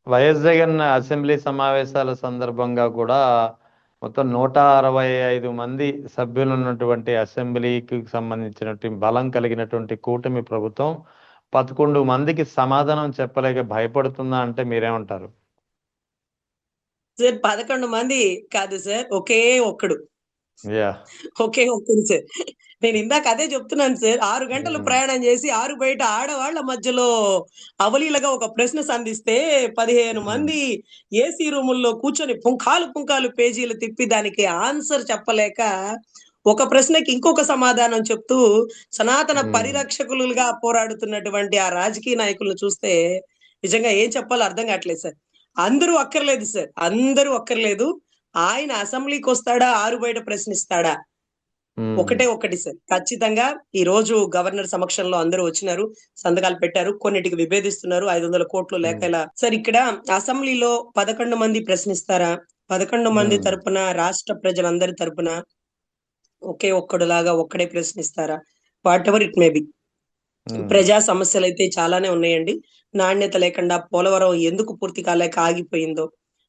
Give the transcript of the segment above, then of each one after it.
YS Jagan assembly సమావేశాల సందర్భంగా కూడా మొత్తం 165 మంది సభ్యులు ఉన్నటువంటి అసెంబ్లీకి సంబంధించినటువంటి బలం కలిగినటువంటి కూటమి ప్రభుత్వం 11 మందికి సమాధానం చెప్పలేక భయపడుతుందా అంటే మీరేమంటారు? సార్ 11 మంది కాదు సార్. ఒకే ఒక్కడు. యా. ఒకే ఒక్కడు సార్. నేను ఇందాక అదే చెప్తున్నాను సార్. 6 గంటలు ఉమ్, ప్రయాణం చేసి ఆరు బయట ఆడవాళ్ళ మధ్యలో అవలీలగా ఒక ప్రశ్న సంధిస్తే 15 ఉమ్, మంది ఏసీ రూముల్లో కూర్చొని పుంఖాలు పుంఖాలు పేజీలు తిప్పి దానికి ఆన్సర్ చెప్పలేక ఒక ప్రశ్నకి ఇంకొక సమాధానం చెప్తూ సనాతన ఉమ్, పరిరక్షకులుగా పోరాడుతున్నటువంటి ఆ రాజకీయ నాయకులను చూస్తే నిజంగా ఏం చెప్పాలో అర్థం కావట్లేదు సార్. అందరూ అక్కర్లేదు సార్. అందరూ అక్కర్లేదు. ఆయన అసెంబ్లీకొస్తాడా? ఆరు బయట ప్రశ్నిస్తాడా? ఉమ్, ఒకటే ఒకటి సార్. ఖచ్చితంగా ఈ రోజు గవర్నర్ సమక్షంలో అందరూ వచ్చినారు. సంతకాలు పెట్టారు. కొన్నిటికి విభేదిస్తున్నారు. 500 కోట్లు లేక ఉమ్, ఇలా. సార్ ఇక్కడ అసెంబ్లీలో 11 మంది ప్రశ్నిస్తారా? 11 మంది ఉమ్, తరపున రాష్ట్ర ప్రజలందరి తరపున ఒకే ఒక్కడులాగా ఒక్కడే ప్రశ్నిస్తారా? Whatever it may be. Um, ప్రజా సమస్యలైతే చాలానే ఉన్నాయండి. నాణ్యత లేకుండా పోలవరం ఎందుకు పూర్తి కాలేక ఆగిపోయిందో,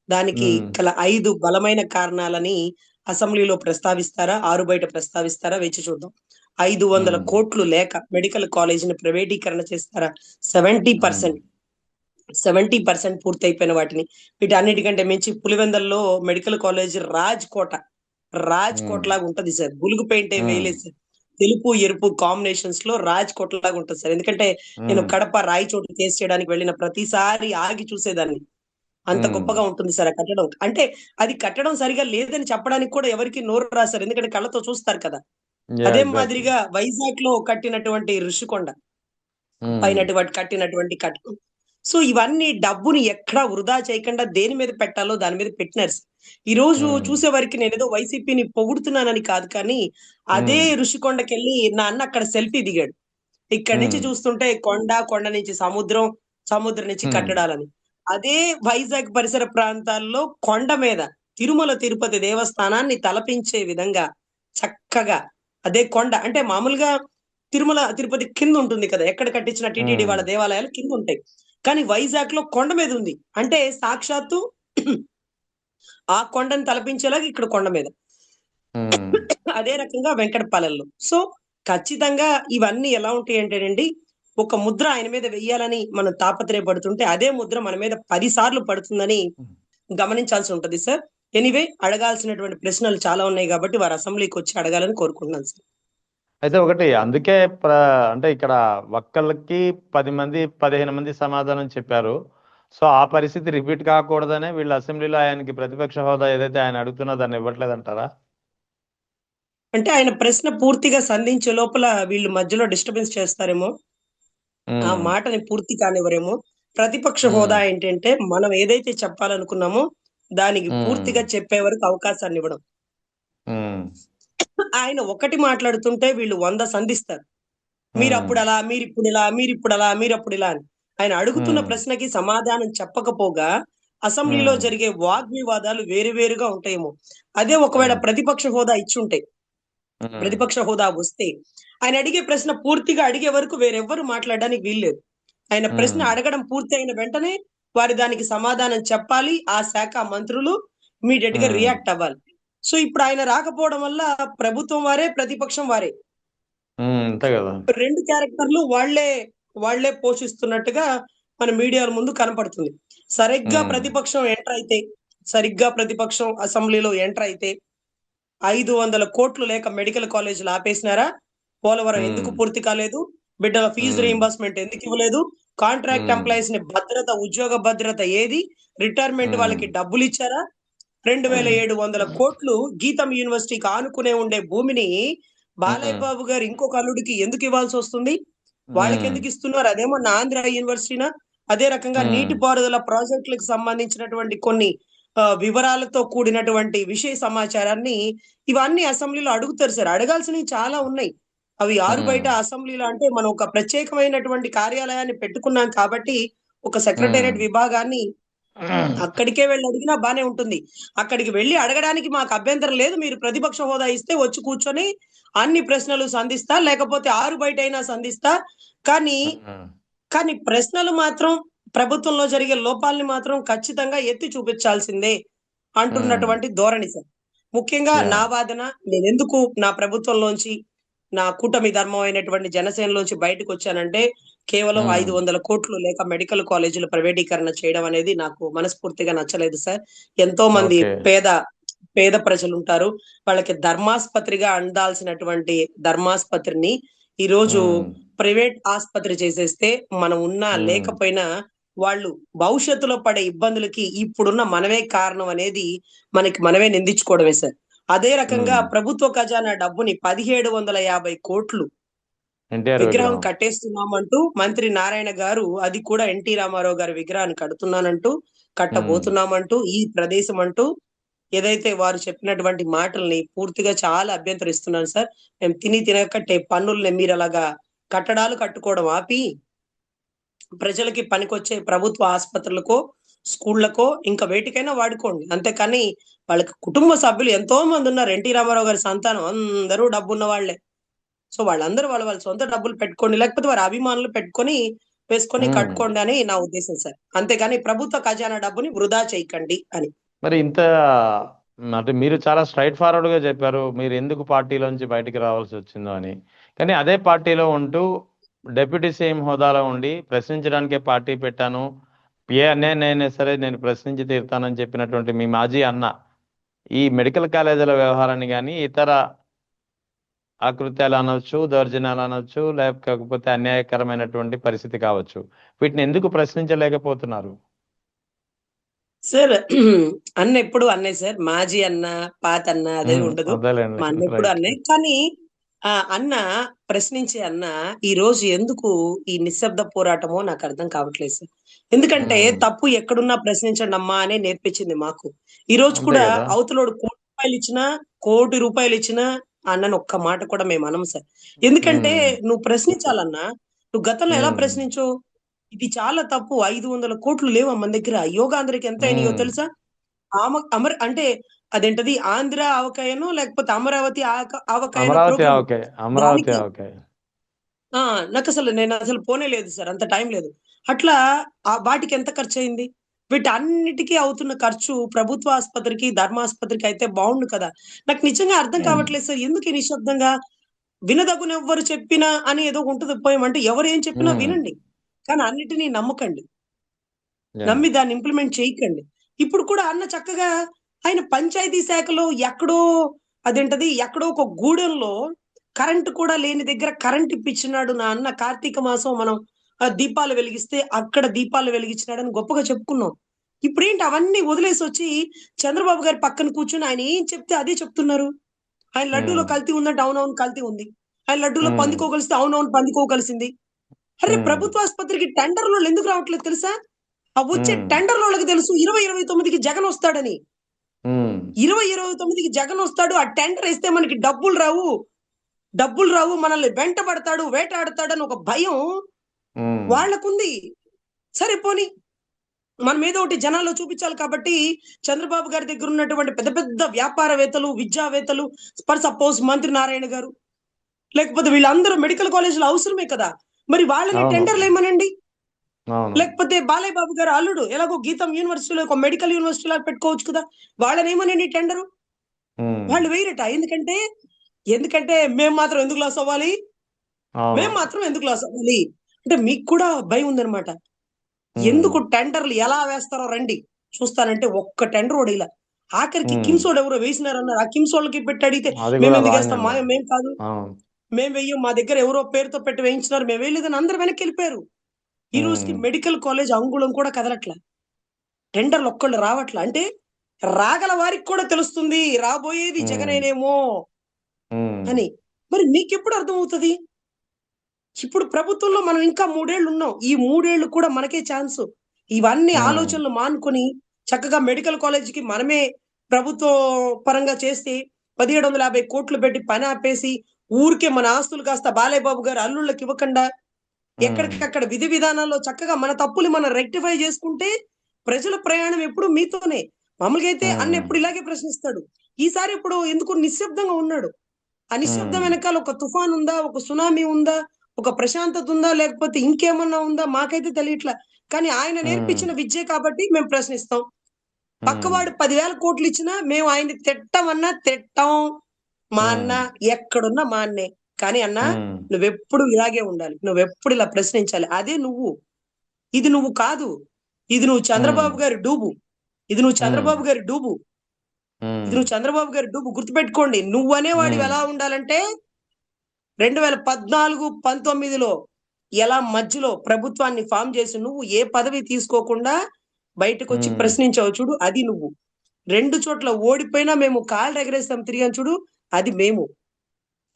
దానికి ఉమ్, గల 5 బలమైన కారణాలని అసెంబ్లీలో ప్రస్తావిస్తారా? ఆరు బయట ప్రస్తావిస్తారా? వేచి చూద్దాం. 500 ఉమ్, కోట్లు లేక మెడికల్ కాలేజీని ప్రైవేటీకరణ చేస్తారా? ఉమ్, 70% 70% పూర్తయిపోయిన వాటిని. వీటన్నిటికంటే మించి పులివెందుల్లో మెడికల్ కాలేజ్ రాజ్ కోట్ ఉమ్, లాగా ఉంటది సార్. బులుగు పెయింట్ ఏం ఉమ్, వేయలేదు సార్. తెలుపు, ఎరుపు కాంబినేషన్స్ లో రాజ్ కోట్ లాగా ఉంటది సార్. ఎందుకంటే నేను ఉమ్, కడప రాయచోటి టేస్ట్ చేయడానికి వెళ్ళిన ప్రతిసారి ఆగి చూసేదాన్ని. అంత ఉమ్. గొప్పగా ఉంటుంది సార్ ఆ కట్టడం. అంటే అది కట్టడం సరిగా లేదని చెప్పడానికి కూడా ఎవరికి నోరు రాదు సార్. ఎందుకంటే కళ్ళతో చూస్తారు కదా! యా, అదే ఎగ్జాక్ట్లీ. మాదిరిగా వైజాగ్ లో కట్టినటువంటి ఋషికొండ ఉమ్, పైనటువంటి కట్టినటువంటి కట్టడం. సో ఇవన్నీ డబ్బుని ఎక్కడా వృధా చేయకుండా దేని మీద పెట్టాలో దాని మీద పెట్టినారు సార్. ఈ రోజు ఉమ్, చూసే వరకు నేనేదో వైసీపీని పొగుడుతున్నానని కాదు కానీ, అదే ఉమ్, ఋషికొండకెళ్ళి నా అన్న అక్కడ సెల్ఫీ దిగాడు. ఇక్కడి నుంచి ఉమ్, చూస్తుంటే కొండ, కొండ నుంచి సముద్రం, సముద్రం నుంచి ఉమ్, కట్టడాలని. అదే వైజాగ్ పరిసర ప్రాంతాల్లో కొండ మీద తిరుమల తిరుపతి దేవస్థానాన్ని తలపించే విధంగా చక్కగా అదే కొండ అంటే మామూలుగా తిరుమల తిరుపతి కింద ఉంటుంది కదా! ఎక్కడ కట్టించిన టీటీడీ ఉమ్, వాళ్ళ దేవాలయాలు కింద ఉంటాయి. కానీ వైజాగ్‌లో కొండ మీద ఉంది. అంటే సాక్షాత్తు ఆ కొండని తలపించేలాగా ఇక్కడ కొండ మీద. ఉమ్. అదే రకంగా వెంకటపాలెంలో. సో, ఖచ్చితంగా ఇవన్నీ ఎలా ఉంటాయంటేనండి, ఒక ముద్ర ఆయన మీద వెయ్యాలని మనం తాపత్రయపడుతుంటే, అదే ముద్ర మన మీద 10 సార్లు పడుతుందని గమనించాల్సి ఉంటది సార్. ఎనీవే అడగాల్సినటువంటి ప్రశ్నలు చాలా ఉన్నాయి గాబట్టి, వారు అసెంబ్లీకొచ్చి అడగాలని కోరుకుంటున్నాను సార్. అయితే ఒకటి అందుకే అంటే ఇక్కడ ఒక్కళ్ళకి 10 మంది 15 మంది సమాధానం చెప్పారు. సో ఆ పరిస్థితి రిపీట్ కాకూడదనే వీళ్ళు అసెంబ్లీలో ఆయనకి ప్రతిపక్ష హోదా ఏదైతే ఆయన అడుగుతున్నా దాన్ని ఇవ్వట్లేదంటారా? అంటే ఆయన ప్రశ్న పూర్తిగా సంధించే లోపల వీళ్ళు మధ్యలో డిస్టర్బెన్స్ చేస్తారేమో! ఆ ఉమ్, మాటని పూర్తి కానివ్వరేమో! ప్రతిపక్ష ఉమ్, హోదా ఏంటంటే, మనం ఏదైతే చెప్పాలనుకున్నామో, దానికి ఉమ్, పూర్తిగా చెప్పే వరకు అవకాశాన్నివ్వడం. ఉమ్, ఆయన ఒకటి మాట్లాడుతుంటే వీళ్ళు 100 సంధిస్తారు. ఉమ్, మీరప్పుడలా, మీరిప్పుడిలా, మీరిప్పుడలా, మీరప్పుడిలా అని. ఆయన అడుగుతున్న ఉమ్, ప్రశ్నకి సమాధానం చెప్పకపోగా, అసెంబ్లీలో ఉమ్, జరిగే వాగ్వివాదాలు వేరు వేరుగా ఉంటాయేమో! అదే ఒకవేళ ఉమ్, ప్రతిపక్ష హోదా ఇచ్చుంటే, ఉమ్, ప్రతిపక్ష హోదా వస్తే, ఆయన అడిగే ప్రశ్న పూర్తిగా అడిగే వరకు వేరెవ్వరు మాట్లాడడానికి వీల్లేదు. ఆయన ప్రశ్న ఉమ్, అడగడం పూర్తయిన వెంటనే వారు దానికి సమాధానం చెప్పాలి. ఆ శాఖ మంత్రులు ఇమ్మీడియేట్‌గా ఉమ్, రియాక్ట్ అవ్వాలి. సో, ఇప్పుడు ఆయన రాకపోవడం వల్ల ప్రభుత్వం వారే, ప్రతిపక్షం వారే. అంతే కదా. 2 క్యారెక్టర్‌లు వాళ్ళే పోషిస్తున్నట్టుగా మన మీడియాల ముందు కనపడుతుంది. సరిగ్గా ఉమ్, ప్రతిపక్షం ఎంటర్ అయితే, సరిగ్గా ప్రతిపక్షం అసెంబ్లీలో ఎంటర్ అయితే 500 కోట్లు లేక మెడికల్ కాలేజీలు ఆపేసినారా? పోలవరం ఎందుకు ఉమ్, పూర్తి కాలేదు? బిడ్డల ఫీజు ఉమ్, రీయింబర్స్‌మెంట్ ఎందుకు ఇవ్వలేదు? కాంట్రాక్ట్ ఉమ్, ఎంప్లాయీస్‌ని ఉద్యోగ భద్రత ఏది? రిటైర్మెంట్ ఉమ్, వాళ్ళకి డబ్బులిచ్చారా? 2700 కోట్లు గీతం యూనివర్సిటీకి ఆనుకునే ఉండే భూమిని బాలయ్య ఉమ్, బాబు గారు ఇంకొక అల్లుడికి ఎందుకు ఇవ్వాల్సొస్తుంది? ఉమ్, వాళ్ళకెందుకు ఇస్తున్నారు? అదేమన్నా ఆంధ్ర యూనివర్సిటీనా? అదే రకంగా ఉమ్, నీటిపారుదల ప్రాజెక్టులకు సంబంధించినటువంటి కొన్ని వివరాలతో కూడినటువంటి విషయ సమాచారాన్ని ఇవన్నీ అసెంబ్లీలో అడుగుతారు సార్. అడగాల్సినవి చాలా ఉన్నాయి. అవి ఆరు బయట ఉమ్, అసెంబ్లీలో అంటే మనం ఒక ప్రత్యేకమైనటువంటి కార్యాలయాన్ని పెట్టుకున్నాం కాబట్టి, ఒక ఉమ్, సెక్రటేరియట్ విభాగాన్ని ఉమ్, అక్కడికే వెళ్లి అడిగినా బానే ఉంటుంది. అక్కడికి వెళ్లి అడగడానికి మాకు అభ్యంతరం లేదు. మీరు ప్రతిపక్ష హోదా ఇస్తే వచ్చి కూర్చొని అన్ని ప్రశ్నలు సంధిస్తా, లేకపోతే ఆరు బయటైనా సంధిస్తా. కానీ, ఉమ్. కానీ ప్రశ్నలు మాత్రం ప్రభుత్వంలో జరిగే లోపాలని మాత్రం ఖచ్చితంగా ఎత్తి చూపించాల్సిందే ఉమ్, అంటున్నటువంటి ధోరణి సార్. ముఖ్యంగా యా నా వాదన, నేనెందుకు నా ప్రభుత్వంలోంచి, నా కూటమి ధర్మం అయినటువంటి జనసేనలోంచి బయటకు వచ్చానంటే, కేవలం ఉమ్, 500 కోట్లు లేక మెడికల్ కాలేజీల ప్రైవేటీకరణ చేయడం అనేది నాకు మనస్ఫూర్తిగా నచ్చలేదు సార్. ఎంతో మంది ఓకే పేద పేద ప్రజలుంటారు. వాళ్ళకి ధర్మాస్పత్రిగా అందాల్సినటువంటి ధర్మాస్పత్రిని ఈరోజు ఉమ్, ప్రైవేట్ ఆస్పత్రి చేసేస్తే, మనం ఉన్నా ఉమ్, లేకపోయినా వాళ్ళు భవిష్యత్తులో పడే ఇబ్బందులకి ఇప్పుడున్న మనమే కారణం అనేది మనకి మనమే నిందించుకోవడమే సార్. అదే రకంగా ఉమ్. ప్రభుత్వ ఖజానా డబ్బుని 1750 కోట్లు ఎన్టీఆర్ విగ్రహం విగ్రహం. కట్టేస్తున్నామంటూ మంత్రి నారాయణ గారు, అది కూడా ఎన్టీ రామారావు గారి విగ్రహాన్ని కడుతున్నానంటూ, ఉమ్, కట్టబోతున్నామంటూ, ఈ ప్రదేశం అంటూ ఏదైతే వారు చెప్పినటువంటి మాటల్ని పూర్తిగా చాలా అభ్యంతరిస్తున్నాను సార్. మేము తిని తినకట్టే పన్నుల్ని మీరలాగా కట్టడాలు కట్టుకోవడం ఆపి, ప్రజలకి పనికొచ్చే ప్రభుత్వ ఆస్పత్రులకో, స్కూళ్ళకో ఇంకా వేటికైనా వాడుకోండి. అంతేకాని వాళ్ళకి కుటుంబ సభ్యులు ఎంతో మంది ఉన్నారు. ఎన్టీ రామారావు గారి సంతానం అందరూ డబ్బున్న వాళ్ళే. సో వాళ్ళందరూ వాళ్ళ వాళ్ళ సొంత డబ్బులు పెట్టుకోండి. లేకపోతే వారి అభిమానులు పెట్టుకొని, వేసుకొని ఉమ్. కట్టుకోండి అని నా ఉద్దేశం సార్. అంతేగాని ప్రభుత్వ ఖజానా డబ్బుని వృధా చేయకండి అని. మరి ఇంత అంటే మీరు చాలా స్ట్రైట్ ఫార్వర్డ్ గా చెప్పారు మీరు ఎందుకు పార్టీలోంచి బయటికి రావాల్సి వచ్చిందో అని. కానీ అదే పార్టీలో ఉంటూ డిప్యూటీ సీఎం హోదాలో ఉండి ప్రశ్నించడానికే పార్టీ పెట్టాను, ఏ అన్యాయనైనా సరే నేను ప్రశ్నించి తీరుతానని చెప్పినటువంటి మీ మాజీ అన్న ఈ మెడికల్ కాలేజీల వ్యవహారాన్ని కానీ ఇతర ఆకృత్యాలు అనొచ్చు, దౌర్జన్యాలు అనొచ్చు, లేకపోతే అన్యాయకరమైనటువంటి పరిస్థితి కావచ్చు, వీటిని ఎందుకు ప్రశ్నించలేకపోతున్నారు? సార్ అన్న ఎప్పుడు అన్నే సార్. మాజీ అన్న, పాత అన్న అదేమి ఉండదు. అదేలేండి. మా అన్న ఎప్పుడు రైట్. అన్నే. కానీ అన్న, ప్రశ్నించే అన్న ఈ రోజు ఎందుకు ఈ నిశ్శబ్ద పోరాటమో నాకు అర్థం కావట్లేదు సార్. ఎందుకంటే తప్పు ఎక్కడున్నా ప్రశ్నించండమ్మా అనే నేర్పించింది మాకు. ఈ రోజు అంతే కూడా కదా. అవతలోడు కోటి రూపాయలు ఇచ్చినా అన్నను ఒక్క మాట కూడా మేము అనం సార్. ఎందుకంటే ఉమ్, నువ్వు ప్రశ్నించాలన్నా, నువ్వు గతంలో ఎలా ఉమ్, ప్రశ్నించావు? ఇది చాలా తప్పు. 500 కోట్లు లేవా మన దగ్గర? యోగాంధ్రకి ఎంత అయినాయో ఉమ్. తెలుసా? అంటే అదేంటది, ఆంధ్ర ఆవకాయనో లేకపోతే అమరావతి ఆవకాయనో అమరావతి ప్రోగ్రామ్. ఆవకాయ, అమరావతి దానికి ఆవకాయ. ఆ! నేనసలు పోనే లేదు సార్. అంత టైం లేదు. అట్లా వాటికి ఎంత ఖర్చయింది? వీటన్నిటికి అవుతున్న ఖర్చు ప్రభుత్వ ఆస్పత్రికి, ధర్మాస్పత్రికి అయితే బావుండు కదా! నాకు నిజంగా అర్థం ఉమ్, కావట్లేదు సార్. ఎందుకు ఈ నిశ్శబ్దంగా? వినదగునెవ్వరు చెప్పినా అని ఏదో ఉంటది పోయం. అంటే ఎవరేం చెప్పినా ఉమ్, వినండి. కానీ అన్నిటిని నమ్మకండి. యా. నమ్మి దాన్ని ఇంప్లిమెంట్ చేయకండి. ఇప్పుడు కూడా అన్న చక్కగా ఆయన పంచాయతీ శాఖలో ఎక్కడో, ఎక్కడో ఒక గూడెంలో కరెంట్ కూడా లేని దగ్గర కరెంట్ ఇప్పించినాడు నా అన్న. కార్తీక మాసం మనం దీపాలు వెలిగిస్తే అక్కడ దీపాలు వెలిగించినాడని గొప్పగా చెప్పుకున్నాం. ఇప్పుడేంటి అవన్నీ వదిలేసొచ్చి చంద్రబాబు గారి పక్కన కూర్చొని ఆయన ఏం చెప్తే అదే చెప్తున్నారు. ఆయన లడ్డూలో ఉమ్, కల్తీ ఉందంటే అవునవును కల్తీ ఉంది. ఆయన లడ్డూలో ఉమ్, పందికో కలిస్తే అవునవును పందికో కలిసింది. అరే ఉమ్, ప్రభుత్వ ఆస్పత్రికి టెండర్‌లోళ్ళు ఎందుకు రావట్లేదు తెలుసా? ఆ వచ్చే ఉమ్, టెండర్‌లోళ్ళకి తెలుసు 2029కి జగనొస్తాడని. ఉమ్, 2029కి జగనొస్తాడు. ఆ టెండర్ ఏస్తే మనకి డబ్బులు రావు. డబ్బులు రావు. మనల్ని వెంటబడతాడు, వేటాడతాడని ఒక భయం ఉమ్, వాళ్ళకుంది. సరే పోనీ మనం ఏదో ఒకటి జనాల్లో చూపించాలి కాబట్టి చంద్రబాబు గారి దగ్గర ఉన్నటువంటి పెద్ద పెద్ద వ్యాపారవేత్తలు, విద్యావేత్తలు, సపోజ్ మంత్రి నారాయణ గారు, లేకపోతే వీళ్ళందరూ మెడికల్ కాలేజ్‌లో అవసరమే కదా! మరి వాళ్ళని అవును, టెండర్‌లేయమనండి. అవును. లేకపోతే బాలయ్య బాబు గారి అల్లుడు ఎలాగో గీతం యూనివర్సిటీలో ఒక మెడికల్ యూనివర్సిటీ లాగా పెట్టుకోవచ్చు కదా! వాళ్ళనేమనండి టెండరు. ఉమ్, వాళ్ళు వేయరట. ఎందుకంటే మేము మాత్రం ఎందుకు లాస్ అవ్వాలి? అవును. మేము మాత్రం ఎందుకు లాస్ అవ్వాలి? అంటే మీకు కూడా భయం ఉందన్నమాట. ఉమ్, ఎందుకు టెండర్‌లు ఎలా వేస్తారో రండి. చూస్తానంటే ఒక్క టెండర్ కూడా ఎయల. ఆఖరికి ఉమ్. కిమ్సోడు ఎవరో వేసినారన్నారు. ఆ కిమ్సోళ్ళకి పెట్టి అడిగితే అది కూడా రాంగ్ మేమెందుకేస్తాం? అండి. మేము కాదు. అవును. మేము వెయ్యం. మా దగ్గర ఎవరో పేరుతో పెట్టి వేయించినారు. మేము వేయలేదని అందరూ వెనక్కెళ్ళిపోయారు. ఈ రోజుకి ఉమ్, మెడికల్ కాలేజ్ అంగుళం కూడా కదలట్ల. టెండర్‌లు ఒక్కళ్ళు రావట్ల. అంటే రాగల వారికి కూడా తెలుస్తుంది. రాబోయేది ఉమ్, జగనేనేమో ఉమ్, అని. మరి మీకెప్పుడు అర్థమవుతది? ఇప్పుడు ప్రభుత్వంలో మనం ఇంకా 3 ఏళ్లు ఉన్నాం. ఈ 3 ఏళ్లు కూడా మనకే ఛాన్సు. ఇవన్నీ ఉమ్, ఆలోచనలు మానుకొని చక్కగా మెడికల్ కాలేజ్‌కి మనమే ప్రభుత్వం పరంగా చేసి 1750 కోట్లు పెట్టి పని ఆపేసి, ఊరికే మన ఆస్తులు కాస్త బాలయ్య బాబు గారి అల్లుళ్ళకి ఇవ్వకుండా ఉమ్, ఎక్కడికక్కడ విధి విధానాల్లో చక్కగా మన తప్పులు మనం రెక్టిఫై చేసుకుంటే, ప్రజల ప్రయాణం ఎప్పుడు మీతోనే. మామూలుగా అయితే అన్న ఉమ్, ఎప్పుడు ఇలాగే ప్రశ్నిస్తాడు. ఈసారి ఇప్పుడు ఎందుకో నిశ్శబ్దంగా ఉన్నాడు. ఆ నిశ్శబ్దం ఉమ్, వెనకాల ఒక తుఫాన్ ఉందా? ఒక సునామీ ఉందా? ఒక ప్రశాంతత ఉందా? లేకపోతే ఇంకేమన్నా ఉందా? మాకైతే తెలియట్లా. కానీ ఆయన ఉమ్, నేర్పించిన విద్యే కాబట్టి మేము ప్రశ్నిస్తాం. ఉమ్, పక్కవాడు 10,000 కోట్లు ఇచ్చినా మేము ఆయన్ని తిట్టమన్నా తిట్టం. మా అన్న ఉమ్, ఎక్కడున్నా మా అన్నే. కానీ అన్న ఉమ్, నువ్వెప్పుడు ఇలాగే ఉండాలి. నువ్వెప్పుడు ఇలా ప్రశ్నించాలి. అదే నువ్వు. ఇది నువ్వు కాదు. ఇది నువ్వు ఉమ్, చంద్రబాబు గారి డూబు. ఇది నువ్వు ఉమ్, చంద్రబాబు గారి డూబు. ఇది ఉమ్, నువ్వు చంద్రబాబు గారి డూబు. గుర్తుపెట్టుకోండి. నువ్వనేవాడివి ఉమ్, ఎలా ఉండాలంటే 2014, 19లో ఎలా మధ్యలో ప్రభుత్వాన్ని ఫామ్ చేసి నువ్వు ఏ పదవి తీసుకోకుండా బయటకొచ్చి ఉమ్, ప్రశ్నించావు చూడు, అది నువ్వు. 2 చోట్ల ఓడిపోయినా మేము కాళ్ళు ఎగరేస్తాం తిరిగాం చూడు, అది మేము.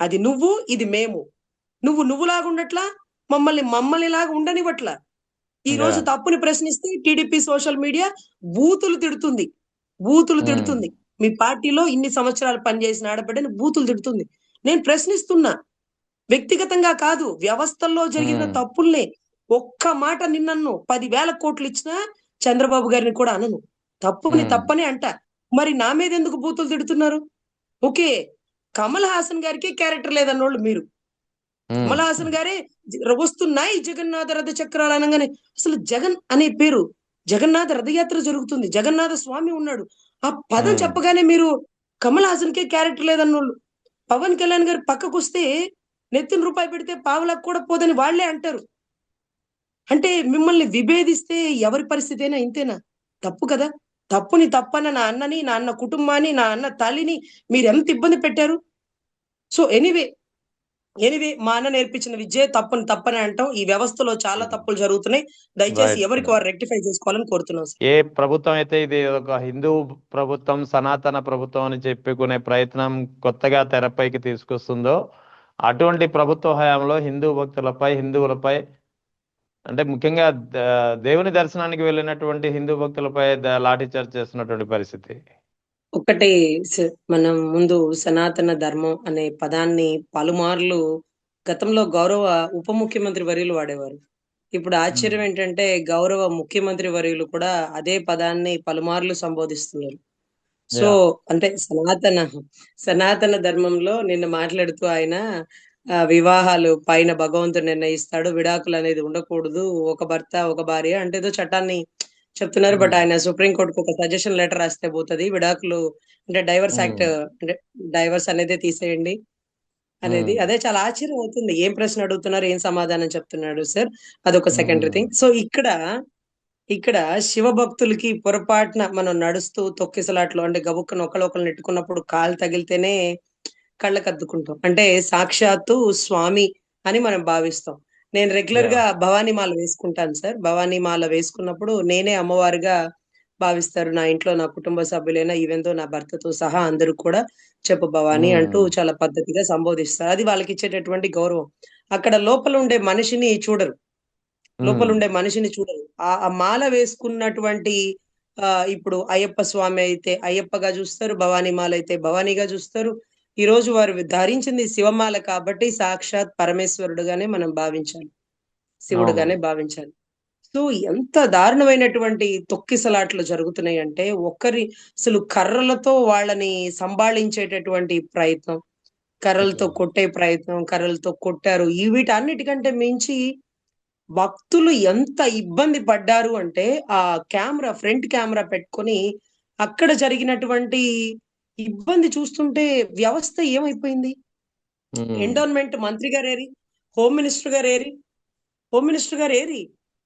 అది నువ్వు, ఇది మేము. నువ్వులాగా ఉండట్లా, మమ్మల్నిలాగా ఉండనివ్వట్లా. ఈ రోజు యా, తప్పుని ప్రశ్నిస్తే టీడీపీ సోషల్ మీడియా బూతులు తిడుతుంది. బూతులు ఉమ్, తిడుతుంది. మీ పార్టీలో ఇన్ని సంవత్సరాలు పనిచేసిన ఆడబిడ్డని బూతులు తిడుతుంది. నేను ప్రశ్నిస్తున్నా. వ్యక్తిగతంగా కాదు. వ్యవస్థల్లో జరిగిన ఉమ్, తప్పుల్నే. ఒక్క మాట నిన్నన్ను 10,000 కోట్లు ఇచ్చినా చంద్రబాబు గారిని కూడా అనను. తప్పుని ఉమ్, తప్పనే అంటా. మరి నా మీద ఎందుకు బూతులు తిడుతున్నారు? ఓకే. కమల్ హాసన్ గారికే క్యారెక్టర్ లేదన్నోళ్ళు మీరు. ఉమ్, కమల్ హాసన్ గారే వస్తున్నాయి జగన్నాథ రథ చక్రాలు అనగానే అసలు జగన్ అనే పేరు, జగన్నాథ రథయాత్ర జరుగుతుంది. జగన్నాథ స్వామి ఉన్నాడు. ఆ పదం ఉమ్, చెప్పగానే మీరు కమల్ హాసన్‌కే క్యారెక్టర్ లేదన్నోళ్ళు. పవన్ కళ్యాణ్ గారు పక్కకొస్తే నెత్తిన రూపాయి పెడితే పావలాకు కూడా పోదని వాళ్ళే అంటారు. అంటే మిమ్మల్ని విభేదిస్తే ఎవరి పరిస్థితైనా ఇంతేనా? తప్పు కదా! తప్పుని తప్పన్న నా అన్నని, నా అన్న కుటుంబాన్ని, నా అన్న తల్లిని మీరెంత ఇబ్బంది పెట్టారు. సో, ఎనీవే మా అన్న నేర్పించిన విద్యే తప్పుని తప్పనే అంటాం. ఈ వ్యవస్థలో చాలా తప్పులు జరుగుతున్నాయి. దయచేసి రైట్. ఎవరికి వారు రెక్టిఫై చేసుకోవాలని కోరుతున్నాం సార్. ఏ ప్రభుత్వం అయితే ఇది ఒక హిందూ ప్రభుత్వం, సనాతన ప్రభుత్వం అని చెప్పుకునే ప్రయత్నం కొత్తగా తెరపైకి తీసుకొస్తుందో, అటువంటి ప్రభుత్వ హయాంలో హిందూ భక్తులపై, హిందువులపై, అంటే ముఖ్యంగా దేవుని దర్శనానికి వెళ్ళినటువంటి హిందూ భక్తులపై లాఠీ చార్జ్ చేస్తున్నటువంటి పరిస్థితి. ఒకటి మనం ముందు సనాతన ధర్మం అనే పదాన్ని పలుమార్లు గతంలో గౌరవ ఉప ముఖ్యమంత్రి వర్యులు వాడేవారు. ఇప్పుడు ఉమ్, ఆశ్చర్యం ఏంటంటే గౌరవ ముఖ్యమంత్రి వర్యులు కూడా అదే పదాన్ని పలుమార్లు సంబోధిస్తున్నారు. So, yeah. అంటే సనాతన ధర్మంలో నిన్న మాట్లాడుతూ ఆయన వివాహాలు పైన భగవంతుడు నిర్ణయిస్తాడు. విడాకులనేది ఉండకూడదు. ఒక భర్త, ఒక భార్య అంటే ఏదో చట్టాన్ని చెప్తున్నారు. బట్ ఉమ్, ఆయన సుప్రీం కోర్ట్‌కి ఒక సజెషన్ లెటర్ రాస్తే పోతది. విడాకులు అంటే డైవర్స్ యాక్ట్ ఉమ్, అంటే డైవర్స్ అనేదే తీసేయండి అనేది. ఉమ్, అదే చాలా ఆశ్చర్యం అవుతుంది. ఏం ప్రశ్న అడుగుతున్నారు? ఏం సమాధానం చెప్తున్నాడు సార్? అదొక సెకండరీ ఉమ్, థింగ్. సో, ఇక్కడ శివభక్తులకి పొరపాటున మనం నడుస్తూ తొక్కిసలాటలో అంటే గబుక్కన ఒకళ్ళొకళ్ళు నెట్టుకున్నప్పుడు కాలు తగిలితేనే కళ్ళకద్దుకుంటాం. అంటే సాక్షాత్తు స్వామి అని మనం భావిస్తాం. నేను యా. రెగ్యులర్‌గా భవానీ మాల వేసుకుంటాను సార్. భవానీ మాల వేసుకున్నప్పుడు నేనే అమ్మవారుగా భావిస్తారు. నా ఇంట్లో నా కుటుంబ సభ్యులైనా ఈవెన్ దో నా భర్తతో సహా అందరూ కూడా చెప్పు భవాని అంటూ ఉమ్, చాలా పద్ధతిగా సంబోధిస్తారు. అది వాళ్ళకిచ్చేటటువంటి గౌరవం. అక్కడ లోపల ఉండే మనిషిని చూడరు. ఉమ్, లోపలుండే మనిషిని చూడరు. ఆ మాల వేసుకున్నటువంటి ఇప్పుడు అయ్యప్ప స్వామి అయితే అయ్యప్పగా జూస్తారు. భవానీ మాల అయితే భవానీగా జూస్తారు. ఈరోజు వారు ధరించింది శివమాల కాబట్టి సాక్షాత్ పరమేశ్వరుడుగానే మనం భావించాలి. అవును. శివుడుగానే భావించాలి. సో, ఎంత దారుణమైనటువంటి తొక్కిసలాటలు జరుగుతున్నాయంటే, అసలు కర్రలతో వాళ్ళని సంబాళించేటటువంటి ప్రయత్నం, కర్రలతో ఉమ్, కొట్టే ప్రయత్నం, కర్రలతో కొట్టారు. వీటన్నిటికంటే మించి భక్తులు ఎంత ఇబ్బంది పడ్డారు అంటే, ఆ ఫ్రంట్ కెమెరా పెట్టుకొని అక్కడ జరిగినటువంటి ఇబ్బంది చూస్తుంటే వ్యవస్థ ఏమైపోయింది? ఉమ్, ఎండోన్మెంట్ మంత్రి గారేరి? హోమ్ మినిస్టర్ గారేరి? హోమ్ మినిస్టర్ గారేరి?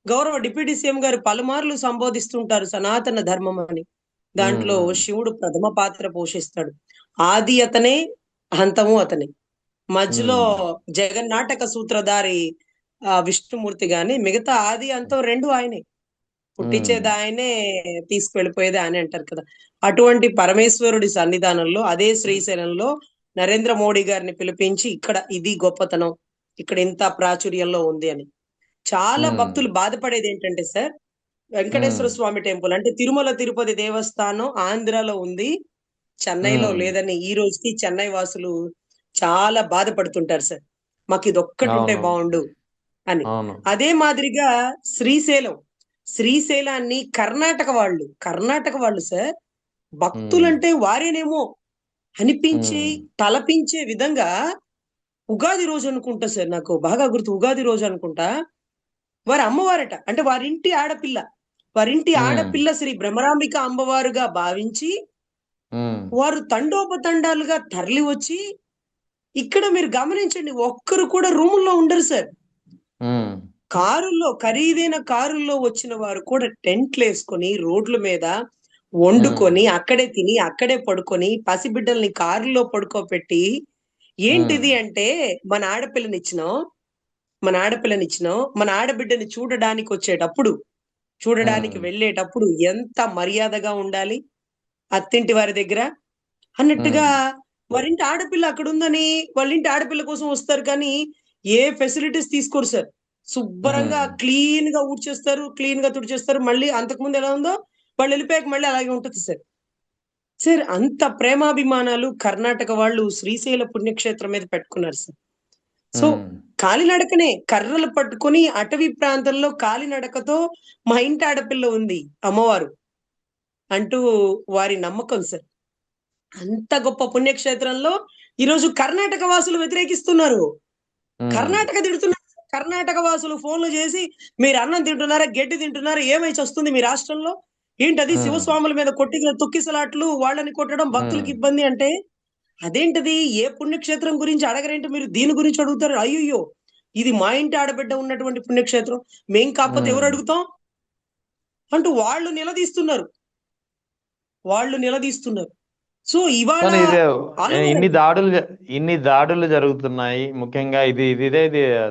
గౌరవ డిప్యూటీ సీఎం గారు పలుమార్లు సంబోధిస్తుంటారు సనాతన ధర్మం అని. ఉమ్, దాంట్లో ఉమ్, శివుడు ప్రథమ పాత్ర పోషిస్తాడు. ఆది అతనే, అంతము అతనే. మధ్యలో ఉమ్, జగన్నాటక సూత్రధారి విష్ణుమూర్తి గాని, మిగతా ఆది, అంతం 2 ఆయనే. ఉమ్, పుట్టించేది ఆయనే, తీసుకువెళ్ళిపోయేది ఆయనే అంటారు కదా! అటువంటి పరమేశ్వరుడి సన్నిధానంలో అదే శ్రీశైలంలో నరేంద్ర మోడీ గారిని పిలిపించి ఇక్కడ ఇది గొప్పతనం. ఇక్కడ ఇంత ప్రాచుర్యంలో ఉంది అని. చాలా ఉమ్, భక్తులు బాధపడేదేంటంటే సార్, ఉమ్, వెంకటేశ్వర స్వామి టెంపుల్ అంటే తిరుమల తిరుపతి దేవస్థానం ఆంధ్రాలో ఉంది. చెన్నైలో ఉమ్, లేదని ఈ రోజుకి చెన్నై వాసులు చాలా బాధపడుతుంటారు సార్. మాకిదొక్కటుంటే అవును. బావుండు అని. అవును. అదే మాదిరిగా శ్రీశైలం. శ్రీశైలాన్ని కర్ణాటక వాళ్ళు సార్ ఉమ్, భక్తులంటే వారేనేమో అనిపించి, ఉమ్, తలపించే విధంగా ఉగాది రోజు అనుకుంటా సార్. నాకు బాగా గుర్తు. ఉగాది రోజు అనుకుంటా. వారి అమ్మవారట, అంటే వారింటి ఆడపిల్ల, వారింటి ఉమ్, ఆడపిల్ల శ్రీ భ్రమరాంబిక అమ్మవారుగా భావించి ఉమ్, వారు తండోపతండాలుగా తరలి వచ్చి, ఇక్కడ మీరు గమనించండి, ఒక్కరు కూడా రూముల్లో ఉండరు సార్. ఉమ్, కారుల్లో, ఖరీదైన కారుల్లో వచ్చిన వారు కూడా టెంట్లు వేసుకొని రోడ్ల మీద ఉమ్, వండుకొని అక్కడే తిని అక్కడే పడుకొని పసిబిడ్డల్ని కారులో పడుకోబెట్టి, ఉమ్, ఏంటిది అంటే మన ఆడపిల్లనిచ్చినాం, మన ఆడబిడ్డని చూడడానికి వచ్చేటప్పుడు, చూడడానికి ఉమ్, వెళ్ళేటప్పుడు ఎంత మర్యాదగా ఉండాలి అత్తింటి వారి దగ్గర అన్నట్టుగా. ఉమ్, వారింటి ఆడపిల్ల అక్కడ ఉందని వాళ్ళ ఇంటి ఆడపిల్ల కోసం వస్తారు, కానీ ఏ ఫెసిలిటీస్ తీసుకోరు సార్. శుభ్రంగా ఉమ్. క్లీన్ గా ఊడ్చేస్తారు, క్లీన్ గా తుడిచేస్తారు. మళ్ళీ అంతకుముందు ఎలా ఉందో వాళ్ళు వెళ్ళిపోయాక మళ్ళీ అలాగే ఉంటుంది సార్. సార్ అంత ప్రేమాభిమానాలు కర్ణాటక వాళ్ళు శ్రీశైల పుణ్యక్షేత్రం మీద పెట్టుకున్నారు సార్. సో ఉమ్. కాలినడకనే కర్రలు పట్టుకొని అటవీ ప్రాంతంలో కాలినడకతో మా ఇంటి ఆడపిల్ల ఉంది అమ్మవారు అంటూ వారి నమ్మకం సార్. అంత గొప్ప పుణ్యక్షేత్రంలో ఈరోజు కర్ణాటక వాసులు వ్యతిరేకిస్తున్నారు, ఉమ్. కర్ణాటక తిడుతున్నారు. కర్ణాటక వాసులు ఫోన్లు చేసి, మీరు అన్నం తింటున్నారా, గడ్డి తింటున్నారా, ఏమై వస్తుంది మీ రాష్ట్రంలో, ఏంటది ఉమ్. శివస్వాముల మీద కొట్టిన తొక్కిసలాట్లు, వాళ్ళని కొట్టడం, ఉమ్. భక్తులకి ఇబ్బంది అంటే, అదేంటది ఏ పుణ్యక్షేత్రం గురించి అడగరేంటి మీరు, దీని గురించి అడుగుతారు. అయ్యయ్యో, ఇది మా ఇంటి ఆడబిడ్డ ఉన్నటువంటి పుణ్యక్షేత్రం, మేం కాకపోతే ఎవరు ఉమ్. అడుగుతాం అంటూ వాళ్ళు నిలదీస్తున్నారు. సో ఇవాళ కానీ ఇదే ఆల్ ఓవర్ ఇన్ని అండి. దాడులు ఇన్ని దాడులు జరుగుతున్నాయి. ముఖ్యంగా ఇది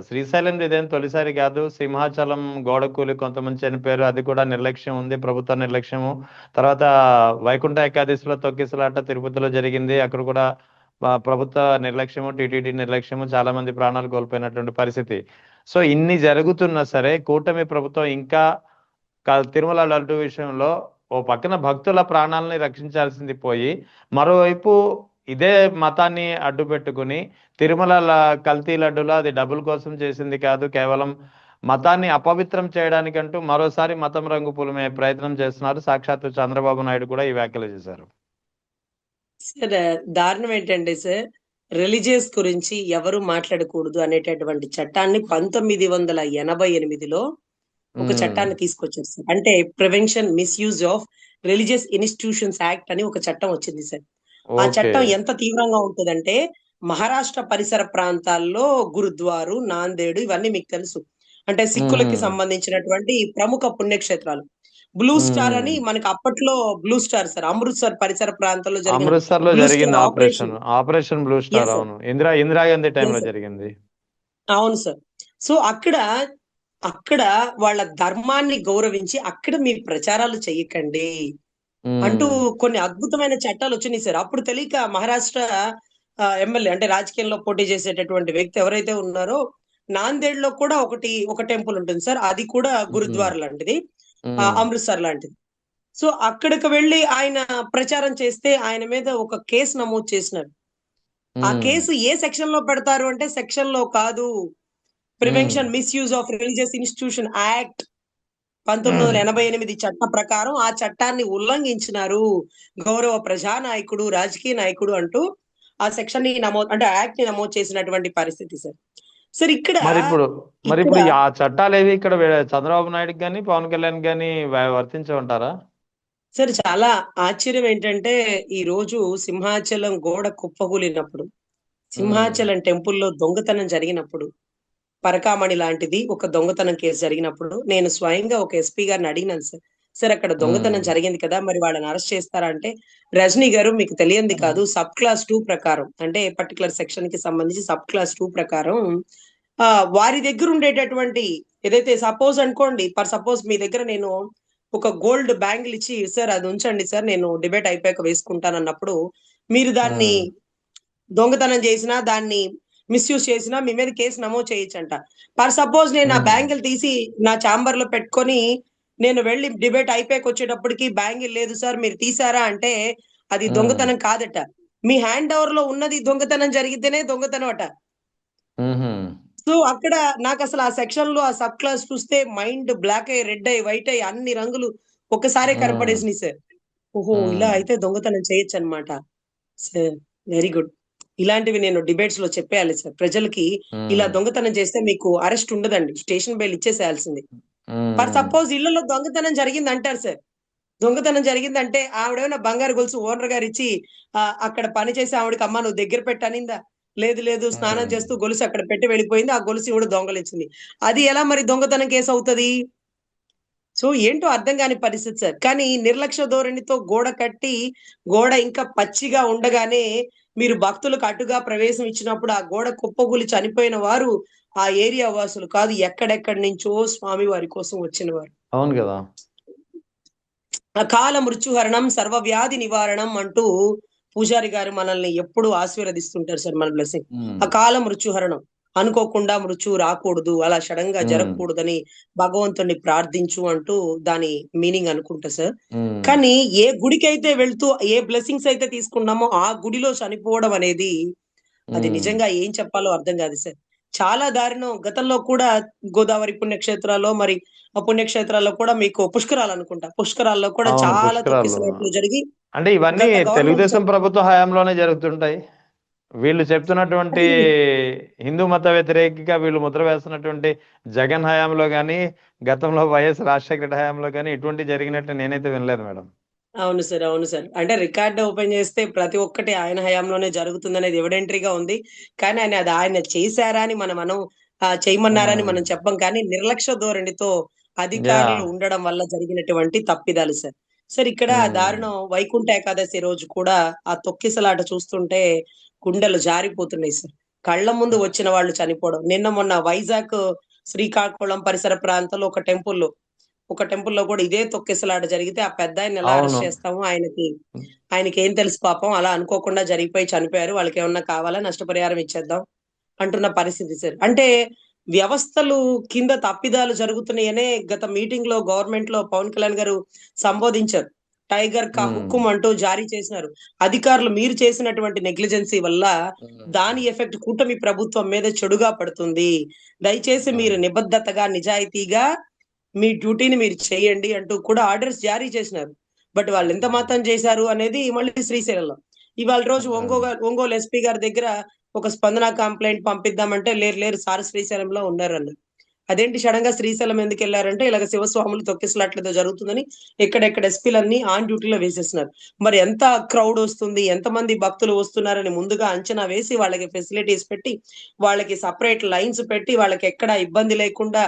శ్రీశైలం ఇదేం తొలిసారి కాదు. సింహాచలం గోడ కూలి కొంతమంది చనిపోయారు. అది కూడా నిర్లక్ష్యం ఉంది, ప్రభుత్వ నిర్లక్ష్యము. తర్వాత వైకుంఠ ఏకాదశిలో తొక్కిసలాట తిరుపతిలో జరిగింది. అక్కడ కూడా ప్రభుత్వ నిర్లక్ష్యము, టీటీడీ నిర్లక్ష్యము, చాలా మంది ప్రాణాలు కోల్పోయినటువంటి పరిస్థితి. సో ఇన్ని జరుగుతున్నా సరే కూటమి ప్రభుత్వం ఇంకా తిరుమల లడ్డు విషయంలో ఓ పక్కన భక్తుల ప్రాణాలని రక్షించాల్సింది పోయి, మరోవైపు ఇదే మతాన్ని అడ్డు పెట్టుకుని తిరుమల కల్తీ లడ్డులో అది డబ్బుల కోసం చేసింది కాదు, కేవలం మతాన్ని అపవిత్రం చేయడానికంటూ మరోసారి మతం రంగు పులిమే ప్రయత్నం చేస్తున్నారు. సాక్షాత్తు చంద్రబాబు నాయుడు కూడా ఈ వ్యాఖ్యలు చేశారు. సార్ దారుణం ఏంటంటే సార్, రిలీజియస్ గురించి ఎవరు మాట్లాడకూడదు అనేటటువంటి చట్టాన్ని 1988లో ఒక ఉమ్. చట్టాన్ని తీసుకొచ్చారు సార్. అంటే prevention misuse of religious institutions act అని ఒక చట్టం వచ్చింది సార్. ఆ ఓకే. చట్టం ఎంత తీవ్రంగా ఉంటుందంటే, మహారాష్ట్ర పరిసర ప్రాంతాల్లో గురుద్వారు, నాందేడు ఇవన్నీ మీకు తెలుసు. అంటే సిక్కులకి ఉమ్. సంబంధించినటువంటి ప్రముఖ పుణ్యక్షేత్రాలు. బ్లూ స్టార్ ఉమ్. అని మనకి అప్పట్లో బ్లూ స్టార్ సార్, అమృత్సర్ పరిసర ప్రాంతంలో జరిగిన అమృత్సర్ లో బ్లూ జరిగింది star operation, operation. Operation blue star. Yes sir. అవును, ఇందిరాగాంధీ ఎస్ టైంలో సార్. జరిగింది. అవును సార్. సో అక్కడ అక్కడ వాళ్ళ ధర్మాన్ని గౌరవించి అక్కడ మీ ప్రచారాలు చేయకండి అంటూ ఉమ్. కొన్ని అద్భుతమైన చట్టాలు వచ్చినాయి సార్. అప్పుడు తెలియక మహారాష్ట్ర ఎమ్మెల్యే, అంటే రాజకీయంలో పోటీ చేసేటటువంటి వ్యక్తి ఎవరైతే ఉన్నారో, నాందేడ్ లో కూడా ఒక టెంపుల్ ఉంటుంది సార్, అది కూడా ఉమ్. గురుద్వార్ లాంటిది, ఉమ్. అమృత్సర్ లాంటిది. సో అక్కడికి వెళ్ళి ఆయన ప్రచారం చేస్తే ఆయన మీద ఒక కేసు నమోదు చేసినారు. ఆ ఉమ్. కేసు ఏ సెక్షన్ లో పెడతారు అంటే, సెక్షన్ లో కాదు, um. Prevention misuse of religious institution act um. 1988 చట్టం ప్రకారం ఆ చట్టాన్ని ఉల్లంఘించినారు గౌరవ ప్రజానాయకుడు, రాజకీయ నాయకుడు అంటూ ఆ సెక్షన్ ని నమోదు, అంటే యాక్ట్ ని నమోదు చేసినటువంటి పరిస్థితి సార్. సార్ ఇక్కడ మరి ఇప్పుడు మరి ఇక్కడ ఇప్పుడు ఆ చట్టాలు ఏవి ఇక్కడ చంద్రబాబు నాయుడుకి కానీ పవన్ కళ్యాణ్ కానీ వర్తించమంటారా? సార్ చాలా ఆశ్చర్యం ఏంటంటే, ఈ రోజు సింహాచలం గోడ కుప్పకూలినప్పుడు, ఉమ్. సింహాచలం టెంపుల్లో దొంగతనం జరిగినప్పుడు, పరకామణి లాంటిది ఒక దొంగతనం కేసు జరిగినప్పుడు, నేను స్వయంగా ఒక ఎస్పీ గారిని అడిగినాను సార్. సార్ అక్కడ దొంగతనం ఉమ్. జరిగింది కదా, మరి వాళ్ళని అరెస్ట్ చేస్తారా అంటే, రజనీ గారు మీకు తెలియంది కాదు, సబ్ క్లాస్ 2 ప్రకారం, అంటే పర్టికులర్ సెక్షన్ కి సంబంధించి సబ్ క్లాస్ 2 ప్రకారం వారి దగ్గర ఉండేటటువంటి, ఏదైతే సపోజ్ అనుకోండి, ఫర్ సపోజ్ మీ దగ్గర నేను ఒక గోల్డ్ బ్యాంగిల్ ఇచ్చి, సార్ అది ఉంచండి సార్, నేను డిబేట్ అయిపోయాక వేసుకుంటాను అన్నప్పుడు, మీరు దాన్ని ఉమ్. దొంగతనం చేసినా, దాన్ని మిస్యూజ్ చేసినా మీ మీద కేసు నమోదు చేయొచ్చంట. ఫర్ సపోజ్ నేను ఆ ఉమ్. బ్యాంగిల్ తీసి నా ఛాంబర్ లో పెట్టుకొని నేను వెళ్ళి డిబేట్ అయిపోయాక వచ్చేటప్పటికి బ్యాంగిల్ లేదు సార్ మీరు తీసారా అంటే, అది ఉమ్. దొంగతనం కాదట. మీ హ్యాండ్ ఓవర్ లో ఉన్నది దొంగతనం జరిగితేనే దొంగతనం అట. ఉమ్. సో అక్కడ నాకు అసలు ఆ సెక్షన్ లో ఆ సబ్ క్లాస్ చూస్తే మైండ్ బ్లాక్ అయ్యి, రెడ్ అయ్యి, వైట్ అయ్యి, అన్ని రంగులు ఒకసారి ఉమ్. కనపడేసినాయి సార్. ఓహో, ఇలా ఉమ్. అయితే దొంగతనం చేయొచ్చు అనమాట. Sir very good. ఇలాంటివి నేను డిబేట్స్ లో చెప్పేయాలి సార్ ప్రజలకి. ఇలా దొంగతనం చేస్తే మీకు అరెస్ట్ ఉండదండి, స్టేషన్ బెయిల్ ఇచ్చేసేయాల్సింది. ఫర్ సపోజ్ ఇళ్లలో దొంగతనం జరిగింది అంటారు సార్. దొంగతనం జరిగిందంటే ఆవిడేమైనా బంగారు గొలుసు ఓనర్ గారు ఇచ్చి అక్కడ పని చేసి ఆవిడకి అమ్మ నువ్వు దగ్గర పెట్టనిందా? లేదు లేదు, స్నానం చేస్తూ గొలుసు అక్కడ పెట్టి వెళ్ళిపోయింది. ఆ గొలుసు ఈవిడ దొంగలించింది. అది ఎలా మరి దొంగతనం కేసు అవుతది? సో ఏంటో అర్థం కాని పరిస్థితి సార్. కానీ నిర్లక్ష్య ధోరణితో గోడ కట్టి, గోడ ఇంకా పచ్చిగా ఉండగానే మీరు భక్తులకు అడ్డుగా ప్రవేశం ఇచ్చినప్పుడు ఆ గోడ కుప్పకూలి చనిపోయిన వారు ఆ ఏరియా వాసులు కాదు, ఎక్కడెక్కడి నుంచో స్వామి వారి కోసం వచ్చిన వారు. అవును కదా. అకాల మృత్యుహరణం సర్వవ్యాధి నివారణం అంటూ పూజారి గారు మనల్ని ఎప్పుడు ఆశీర్వదిస్తుంటారు సార్. మన బ్లెస్సింగ్ అకాల మృత్యుహరణం, అనుకోకుండా మృత్యు రాకూడదు, అలా సడన్ గా జరగకూడదని భగవంతుణ్ణి ప్రార్థించు అంటూ దాని మీనింగ్ అనుకుంటా సార్. కానీ ఏ గుడికి అయితే వెళ్తూ ఏ బ్లెస్సింగ్స్ అయితే తీసుకున్నామో ఆ గుడిలో చనిపోవడం అనేది అది నిజంగా ఏం చెప్పాలో అర్థం కాదు సార్. చాలా దారుణం. గతంలో కూడా గోదావరి పుణ్యక్షేత్రాల్లో మరి ఆ పుణ్యక్షేత్రాల్లో కూడా మీకు పుష్కరాలు అనుకుంటా, పుష్కరాల్లో కూడా అవును, చాలా పుష్కరాలు. తొక్కిసలాట్లు జరిగి అంటే ఇవన్నీ గత గవర్నమెంట్ తెలుగుదేశం ప్రభుత్వ హయాంలోనే జరుగుతుంటాయి. వీళ్ళు చెప్తున్నటువంటి హిందూ మత వ్యతిరేకిగా వీళ్ళు ముద్ర వేస్తున్నటువంటి జగన్ హయాంలో కానీ, గతంలో వైఎస్ రాజశేఖర రెడ్డి హయాంలో కానీ ఇటువంటి జరిగినట్టు నేనైతే వినలేదు మేడం. అవును సార్, అవును సార్. అంటే రికార్డ్ ఓపెన్ చేస్తే ప్రతి ఒక్కటి ఆయన హయాంలోనే జరుగుతుందనేది ఎవిడెంటరీగా ఉంది. కానీ ఆయన చేశారా అని మనం చేయమన్నారని మనం చెప్పం. కానీ నిర్లక్ష్య ధోరణితో అధికారులు ఉండడం వల్ల జరిగినటువంటి తప్పిదాలు సార్. సార్ ఇక్కడ దారుణం వైకుంఠ ఏకాదశి రోజు కూడా ఆ తొక్కిసలాట చూస్తుంటే గుండెలు జారిపోతున్నాయి సార్. కళ్ళ ముందు వచ్చిన వాళ్ళు చనిపోవడం. నిన్న మొన్న వైజాగ్ శ్రీకాకుళం పరిసర ప్రాంతంలో ఒక టెంపుల్లో కూడా ఇదే తొక్కిసలాట జరిగితే ఆ పెద్దాయన్ని ఎలా అరెస్ట్ చేస్తాము? ఆయనకి ఏం తెలుసు పాపం, అలా అనుకోకుండా జరిగిపోయి చనిపోయారు, వాళ్ళకి ఏమన్నా కావాలా, నష్టపరిహారం ఇచ్చేద్దాం అంటున్న పరిస్థితి సార్. అంటే వ్యవస్థలు కింద తప్పిదాలు జరుగుతున్నాయనే గత మీటింగ్ లో గవర్నమెంట్ లో పవన్ కళ్యాణ్ గారు సంబోధించారు. టైగర్ కా హుక్కుం అంటూ జారీ చేసినారు. అధికారులు మీరు చేసినటువంటి నెగ్లిజెన్సీ వల్ల దాని ఎఫెక్ట్ కూటమి ప్రభుత్వం మీద చెడుగా పడుతుంది. దయచేసి మీరు నిబద్ధతగా నిజాయితీగా మీ డ్యూటీని మీరు చేయండి అంటూ కూడా ఆర్డర్స్ జారీ చేసినారు. బట్ వాళ్ళు ఎంత మాత్రం చేశారు అనేది మళ్ళీ శ్రీశైలంలో ఇవాళ రోజు ఒంగోలు ఎస్పీ గారి దగ్గర ఒక స్పందన కంప్లైంట్ పంపిద్దామంటే లేరు సార్ శ్రీశైలంలో ఉన్నారు అన్నారు. అదేంటి సడన్ గా శ్రీశైలం ఎందుకు వెళ్లారంటే ఇలాగ శివస్వాములు తొక్కిసలాట్లతో జరుగుతుందని ఎక్కడెక్కడ ఎస్పీలన్నీ ఆన్ డ్యూటీలో వేసేస్తున్నారు. మరి ఎంత క్రౌడ్ వస్తుంది, ఎంతమంది భక్తులు వస్తున్నారని ముందుగా అంచనా వేసి వాళ్ళకి ఫెసిలిటీస్ పెట్టి, వాళ్ళకి సపరేట్ లైన్స్ పెట్టి, వాళ్ళకి ఎక్కడ ఇబ్బంది లేకుండా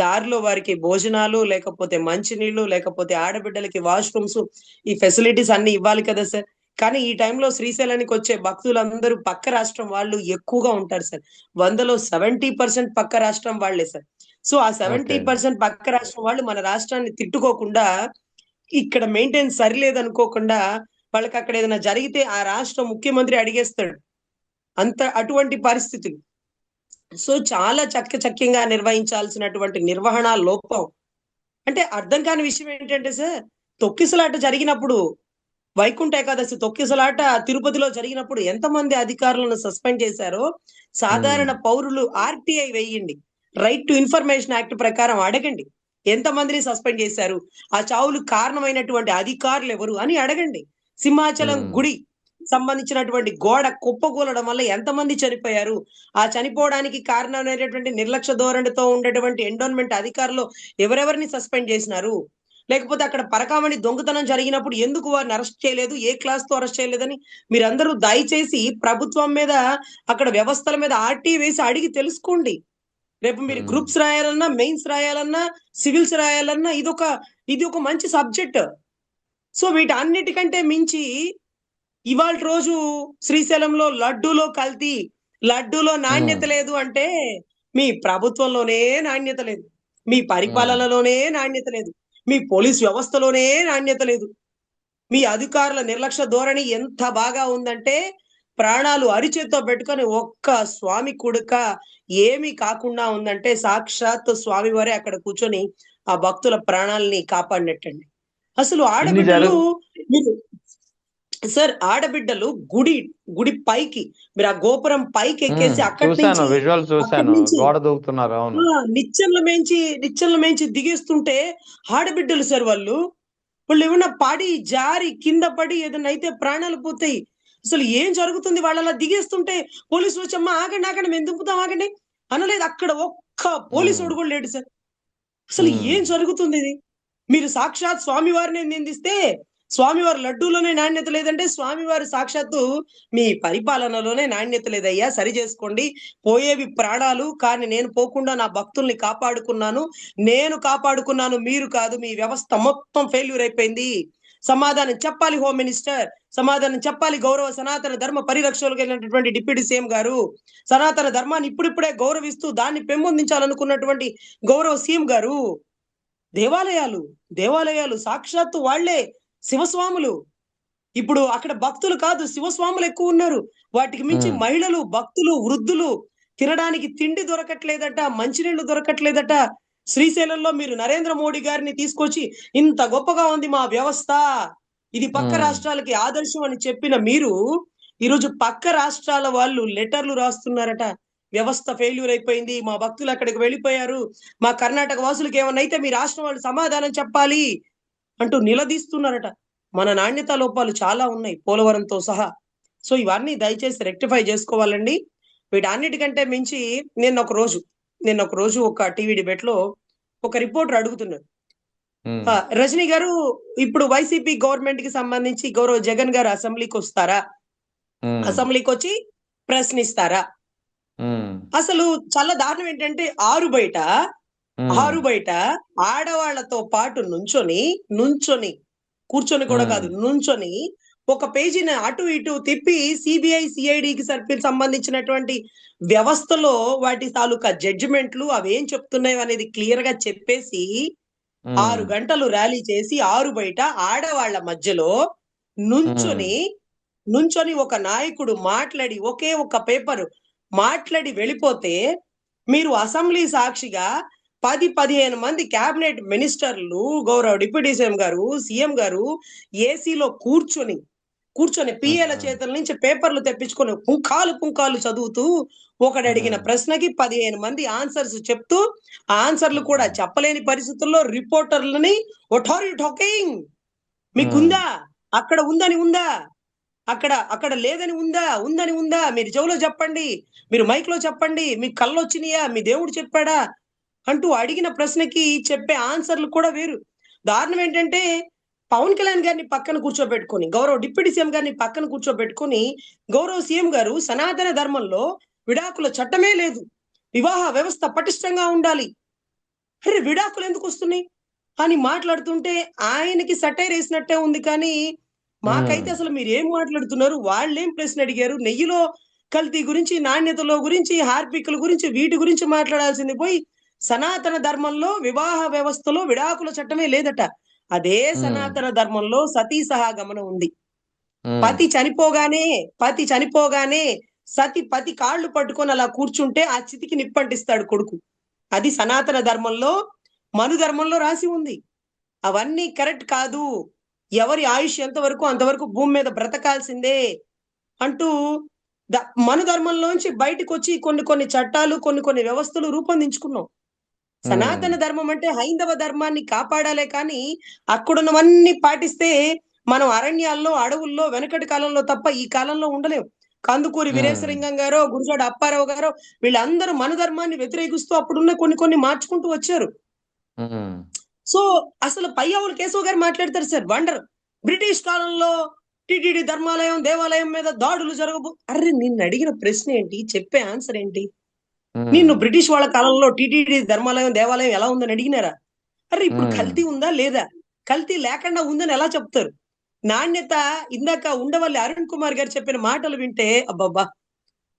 దారిలో వారికి భోజనాలు, లేకపోతే మంచినీళ్లు, లేకపోతే ఆడబిడ్డలకి వాష్రూమ్స్, ఈ ఫెసిలిటీస్ అన్ని ఇవ్వాలి కదా సార్. కానీ ఈ టైంలో శ్రీశైలానికి వచ్చే భక్తులందరూ పక్క రాష్ట్రం వాళ్ళు ఎక్కువగా ఉంటారు సార్. 100లో 70% పక్క రాష్ట్రం వాళ్లే సార్. సో ఆ 70% పక్క రాష్ట్రం వాళ్ళు మన రాష్ట్రాన్ని తిట్టుకోకుండా, ఇక్కడ మెయింటెనెన్స్ సరిలేదనుకోకుండా, వాళ్ళకి అక్కడ ఏదైనా జరిగితే ఆ రాష్ట్ర ముఖ్యమంత్రి అడిగేస్తాడు. అటువంటి పరిస్థితులు. సో చాలా చక్కచక్యంగా నిర్వహించాల్సినటువంటి నిర్వహణ లోపం. అంటే అర్థం కాని విషయం ఏంటంటే సార్, తొక్కిసలాట జరిగినప్పుడు వైకుంఠ ఏకాదశి తొక్కిసలాట తిరుపతిలో జరిగినప్పుడు ఎంతమంది అధికారులను సస్పెండ్ చేశారో సాధారణ పౌరులు ఆర్టీఐ వేయండి, రైట్ టు ఇన్ఫర్మేషన్ యాక్ట్ ప్రకారం అడగండి. ఎంతమందిని సస్పెండ్ చేశారు, ఆ చావులకు కారణమైనటువంటి అధికారులు ఎవరు అని అడగండి. సింహాచలం గుడి సంబంధించినటువంటి గోడ కుప్పకూలడం వల్ల ఎంతమంది చనిపోయారు, ఆ చనిపోవడానికి కారణమైనటువంటి నిర్లక్ష్య ధోరణితో ఉండేటువంటి ఎండోన్మెంట్ అధికారులు ఎవరెవరిని సస్పెండ్ చేసినారు, లేకపోతే అక్కడ పరకామణి దొంగతనం జరిగినప్పుడు ఎందుకు వారిని అరెస్ట్ చేయలేదు, ఏ క్లాస్ తో అరెస్ట్ చేయలేదని మీరందరూ దయచేసి ప్రభుత్వం మీద, అక్కడ వ్యవస్థల మీద ఆర్టీ వేసి అడిగి తెలుసుకోండి. రేపు మీరు గ్రూప్స్ రాయాలన్నా, మెయిన్స్ రాయాలన్నా, సివిల్స్ రాయాలన్నా ఇది ఒక మంచి సబ్జెక్ట్. సో వీటన్నిటికంటే మించి ఇవాళ రోజు శ్రీశైలంలో లడ్డూలో కల్తీ, లడ్డూలో నాణ్యత లేదు అంటే మీ ప్రభుత్వంలోనే నాణ్యత లేదు, మీ పరిపాలనలోనే నాణ్యత లేదు, మీ పోలీస్ వ్యవస్థలోనే నాణ్యత లేదు. మీ అధికారుల నిర్లక్ష్య ధోరణి ఎంత బాగా ఉందంటే ప్రాణాలు అరిచేత్తో పెట్టుకొని ఒక్క స్వామి కొడుక ఏమీ కాకుండా ఉందంటే సాక్షాత్ స్వామి వారే అక్కడ కూర్చొని ఆ భక్తుల ప్రాణాలని కాపాడినట్టండి. అసలు ఆడబిడ్డలు సార్, ఆడబిడ్డలు గుడి పైకి మీరు ఆ గోపురం పైకి ఎక్కేసి అక్కడి నిచ్చెనల మేంచి దిగేస్తుంటే ఆడబిడ్డలు సార్ వాళ్ళు ఏమన్నా పడి జారి కింద పడి ఏదైనా అయితే ప్రాణాలు పోతాయి. అసలు ఏం జరుగుతుంది? వాళ్ళు అలా దిగేస్తుంటే పోలీసులు వచ్చి అమ్మా ఆగండి ఆగండి మేము దింపుతాం ఆగండి అనలేదు. అక్కడ ఒక్క పోలీసుడు కూడా లేడు సార్. అసలు ఏం జరుగుతుంది ఇది? మీరు సాక్షాత్ స్వామివారిని నిందిస్తే స్వామివారి లడ్డూలోనే నాణ్యత లేదంటే స్వామివారి సాక్షాత్తు మీ పరిపాలనలోనే నాణ్యత లేదయ్యా, సరి చేసుకోండి. పోయేవి ప్రాణాలు, కానీ నేను పోకుండా నా భక్తుల్ని కాపాడుకున్నాను, నేను కాపాడుకున్నాను, మీరు కాదు. మీ వ్యవస్థ మొత్తం ఫెయిల్యూర్ అయిపోయింది. సమాధానం చెప్పాలి హోమ్ మినిస్టర్, సమాధానం చెప్పాలి గౌరవ సనాతన ధర్మ పరిరక్షకులకు వెళ్ళినటువంటి డిప్యూటీ సీఎం గారు. సనాతన ధర్మాన్ని ఇప్పుడిప్పుడే గౌరవిస్తూ దాన్ని పెంపొందించాలనుకున్నటువంటి గౌరవ సీఎం గారు. దేవాలయాలు సాక్షాత్తు వాళ్లే శివస్వాములు. ఇప్పుడు అక్కడ భక్తులు కాదు శివస్వాములు ఎక్కువ ఉన్నారు. వాటికి మించి మహిళలు, భక్తులు, వృద్ధులు తినడానికి తిండి దొరకట్లేదట, మంచినీళ్లు దొరకట్లేదట. శ్రీశైలంలో మీరు నరేంద్ర మోడీ గారిని తీసుకొచ్చి ఇంత గొప్పగా ఉంది మా వ్యవస్థ, ఇది పక్క రాష్ట్రాలకి ఆదర్శం అని చెప్పిన మీరు ఈరోజు పక్క రాష్ట్రాల వాళ్ళు లెటర్లు రాస్తున్నారట. వ్యవస్థ ఫెయిల్యూర్ అయిపోయింది, మా భక్తులు అక్కడికి వెళ్ళిపోయారు, మా కర్ణాటక వాసులకి ఏమన్నా అయితే మీ రాష్ట్రం వాళ్ళు సమాధానం చెప్పాలి అంటూ నిలదీస్తున్నారట. మన నాణ్యత లోపాలు చాలా ఉన్నాయి పోలవరంతో సహా. సో ఇవన్నీ దయచేసి రెక్టిఫై చేసుకోవాలండి. వీటన్నిటికంటే మించి నిన్న ఒక రోజు ఒక టీవీ డిబేట్ లో ఒక రిపోర్టర్ అడుగుతున్నారు, రజనీ గారు ఇప్పుడు వైసీపీ గవర్నమెంట్ కి సంబంధించి గౌరవ జగన్ గారు అసెంబ్లీకి వస్తారా, అసెంబ్లీకి వచ్చి ప్రశ్నిస్తారా? అసలు చాలా దారుణం ఏంటంటే ఆరు బయట ఆడవాళ్లతో పాటు నుంచొని కూర్చొని కూడా కాదు, నుంచొని ఒక పేజీని అటు ఇటు తిప్పి సిబిఐ సిఐడికి సంబంధించినటువంటి వ్యవస్థలో వాటి తాలూకా జడ్జిమెంట్లు అవేం చెప్తున్నాయి అనేది క్లియర్ గా చెప్పేసి 6 గంటలు ర్యాలీ చేసి ఆరు బయట ఆడవాళ్ల మధ్యలో నుంచొని ఒక నాయకుడు మాట్లాడి ఒకే ఒక పేపర్ మాట్లాడి వెళ్ళిపోతే మీరు అసెంబ్లీ సాక్షిగా 10-15 మంది క్యాబినెట్ మినిస్టర్లు, గౌరవ డిప్యూటీ సీఎం గారు ఏసీలో కూర్చొని పిఏల చేతుల నుంచి పేపర్లు తెప్పించుకొని పుంకాలు చదువుతూ ఒకడు అడిగిన ప్రశ్నకి 15 మంది ఆన్సర్స్ చెప్తూ ఆన్సర్లు కూడా చెప్పలేని పరిస్థితుల్లో రిపోర్టర్లని వాట్ ఆర్ యు టాకింగ్, మీకుందా, అక్కడ ఉందని ఉందా, అక్కడ లేదని ఉందా, మీరు చెవులో చెప్పండి, మీరు మైక్ లో చెప్పండి, మీకు కళ్ళు వచ్చినాయా, మీ దేవుడు చెప్పాడా అంటూ అడిగిన ప్రశ్నకి చెప్పే ఆన్సర్లు కూడా వేరు. దారుణం ఏంటంటే పవన్ కళ్యాణ్ గారిని పక్కన కూర్చోబెట్టుకొని, గౌరవ డిప్యూటీ సీఎం గారిని పక్కన కూర్చోబెట్టుకొని, గౌరవ సీఎం గారు సనాతన ధర్మంలో విడాకుల చట్టమే లేదు, వివాహ వ్యవస్థ పటిష్టంగా ఉండాలి, అరే విడాకులు ఎందుకు వస్తున్నాయి అని మాట్లాడుతుంటే ఆయనకి సటైర్ వేసినట్టే ఉంది. కానీ మాకైతే అసలు మీరు ఏం మాట్లాడుతున్నారు, వాళ్ళేం ప్రశ్న అడిగారు, నెయ్యిలో కల్తీ గురించి, నాణ్యతలో గురించి, హార్పిక్ల గురించి, వీటి గురించి మాట్లాడాల్సింది పోయి సనాతన ధర్మంలో వివాహ వ్యవస్థలో విడాకుల చట్టమే లేదట. అదే సనాతన ధర్మంలో సతీ సహాగమనం ఉంది. పతి చనిపోగానే సతి పతి కాళ్ళు పట్టుకొని అలా కూర్చుంటే ఆ చితికి నిప్పంటిస్తాడు కొడుకు. అది సనాతన ధర్మంలో, మను ధర్మంలో రాసి ఉంది. అవన్నీ కరెక్ట్ కాదు, ఎవరి ఆయుష్ ఎంతవరకు అంతవరకు భూమి మీద బ్రతకాల్సిందే అంటూ మను ధర్మంలోంచి బయటకు వచ్చి కొన్ని చట్టాలు, కొన్ని వ్యవస్థలు రూపొందించుకున్నాం. సనాతన ధర్మం అంటే హైందవ ధర్మాన్ని కాపాడాలే కానీ అక్కడున్నవన్నీ పాటిస్తే మనం అరణ్యాల్లో, అడవుల్లో వెనకటి కాలంలో తప్ప ఈ కాలంలో ఉండలేం. కందుకూరి వీరేశలింగం గారో, గురుజాడ అప్పారావు గారో వీళ్ళందరూ మన ధర్మాన్ని వ్యతిరేకిస్తూ అప్పుడున్న కొన్ని మార్చుకుంటూ వచ్చారు. సో అసలు పయ్యావులు కేశవ్ గారు మాట్లాడతారు సార్, వండర్ బ్రిటిష్ కాలంలో టిటిడి ధర్మాలయం, దేవాలయం మీద దాడులు అరే నిన్ను అడిగిన ప్రశ్న ఏంటి, చెప్పే ఆన్సర్ ఏంటి? నిన్ను బ్రిటిష్ వాళ్ళ కాలంలో టిటిడి ధర్మాలయం, దేవాలయం ఎలా ఉందని అడిగినారా? అరే ఇప్పుడు కల్తీ ఉందా లేదా, కల్తీ లేకుండా ఉందని ఎలా చెప్తారు? నాణ్యత, ఇందాక ఉండవల్లి అరుణ్ కుమార్ గారు చెప్పిన మాటలు వింటే అబ్బబ్బా,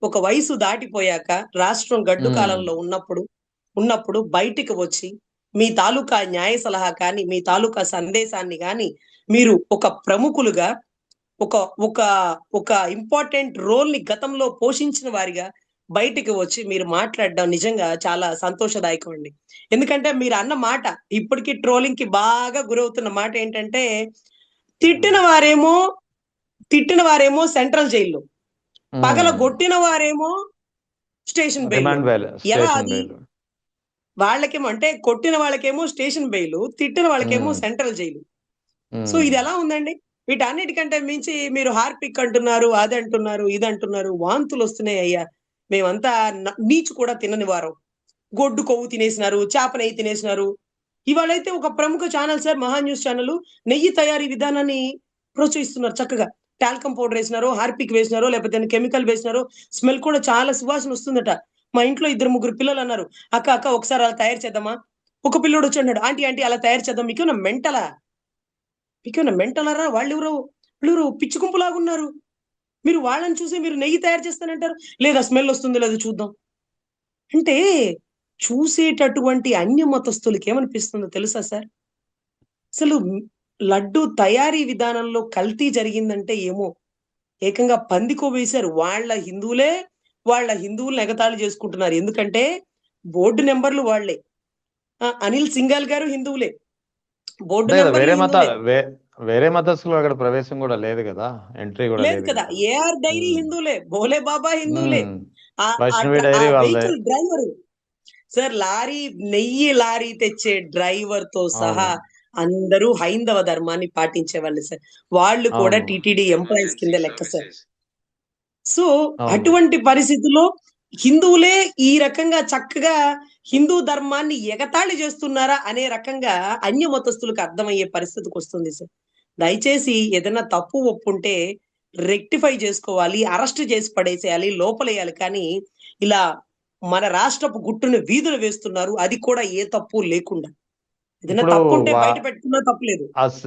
ఒక వయసు దాటిపోయాక రాష్ట్రం గడ్డు కాలంలో ఉన్నప్పుడు బయటికి వచ్చి మీ తాలూకా న్యాయ సలహా కానీ, మీ తాలూకా సందేశాన్ని కానీ మీరు ఒక ప్రముఖులుగా ఒక ఇంపార్టెంట్ రోల్ ని గతంలో పోషించిన వారిగా బయటికి వచ్చి మీరు మాట్లాడడం నిజంగా చాలా సంతోషదాయకం అండి. ఎందుకంటే మీరు అన్న మాట ఇప్పటికీ ట్రోలింగ్ కి బాగా గురవుతున్న మాట ఏంటంటే, తిట్టిన వారేమో సెంట్రల్ జైల్లో, పగలగొట్టిన వారేమో స్టేషన్ బెయిల్. ఎలా అది? వాళ్ళకేమో అంటే కొట్టిన వాళ్ళకేమో స్టేషన్ బెయిల్, తిట్టిన వాళ్ళకేమో సెంట్రల్ జైలు. సో ఇది ఎలా ఉందండి? వీటన్నిటికంటే మించి మీరు హార్పిక్ అంటున్నారు, అది అంటున్నారు, ఇది అంటున్నారు. వాంతులు వస్తున్నాయి అయ్యా. మేమంతా నీచు కూడా తినని వారం. గొడ్డు కొవ్వు తినేసినారు, చేప నెయ్యి తినేసినారు. ఇవాళైతే ఒక ప్రముఖ ఛానల్ సార్, మహా న్యూస్ ఛానల్ నెయ్యి తయారీ విధానాన్ని ప్రోత్సహిస్తున్నారు చక్కగా. టాల్కమ్ పౌడర్ ఏసినారో, హార్పిక్ వేసినారో, లేకపోతే కెమికల్ వేసినారో, స్మెల్ కూడా చాలా సువాసన వస్తుందట. మా ఇంట్లో 2, 3 పిల్లలన్నారు, "అక్క, అక్క ఒకసారి అలా తయారు చేద్దామా?" ఒక పిల్లోడొచ్చి అన్నాడు, "ఆంటీ, ఆంటీ అలా తయారు చేద్దాం. మీకేమైనా మెంటలా? మీకేమైనా మెంటలరా? వాళ్ళెవరో పిచ్చి గుంపులాగున్నారు. మీరు వాళ్ళని చూసి మీరు నెయ్యి తయారు చేస్తానంటారు. లేదా స్మెల్ వస్తుందో లేదో చూద్దాం." అంటే చూసేటటువంటి అన్య మతస్థులకి ఏమనిపిస్తుందో తెలుసా సార్? అసలు లడ్డు తయారీ విధానంలో కల్తీ జరిగిందంటే ఏమో, ఏకంగా పంది కొవ్వేశారు. వాళ్ళ హిందువుల్ని ఎగతాళి చేసుకుంటున్నారు. ఎందుకంటే బోర్డు నంబర్‌లు వాళ్ళే. అనిల్ సింఘాల్ గారు హిందువులే. బోర్డు అంతే కదా, నంబర్‌లు హిందువులే. వేరే మతస్థులు అక్కడ ప్రవేశం కూడా లేదు కదా, ఎంట్రీ కూడా లేదు లేదు కదా! కదా. ఏఆర్ డైరీ ఉమ్. హిందువులే. భోలే బాబా హిందువులే. ఉమ్. ఆహ్, ఆ వైష్ణవి ట్ర ఆ డైరీ వాళ్ళదే. వెహికల్ డ్రైవరు సార్, నెయ్యి లారీ తెచ్చే డ్రైవర్‌తో అవును. సహా అందరూ హైందవ ధర్మాన్ని పాటించేవాళ్ళు సార్. వాళ్ళు కూడా అవును. టీటీడీ ఎంప్లాయీస్ కింద లెక్క సార్. సో, అవును. అటువంటి పరిస్థితుల్లో హిందువులే ఈ రకంగా చక్కగా హిందూ ధర్మాన్ని ఎగతాళి చేస్తున్నారా అనే రకంగా అన్య మతస్థులకు అర్థమయ్యే పరిస్థితికొస్తుంది సార్. దయచేసి ఏదైనా తప్పు, ఒప్పుంటే రెక్టిఫై చేసుకోవాలి. అరెస్ట్ చేసి పడేసేయాలి. లోపలేయాలి. కానీ ఇలా మన రాష్ట్రపు గుట్టును వీధులు వేస్తున్నారు. అది కూడా ఏ తప్పు లేకుండా. ఏదైనా ఇప్పుడు తప్పుంటే వా బయట పెట్టుకున్నా తప్పులేదు. అస్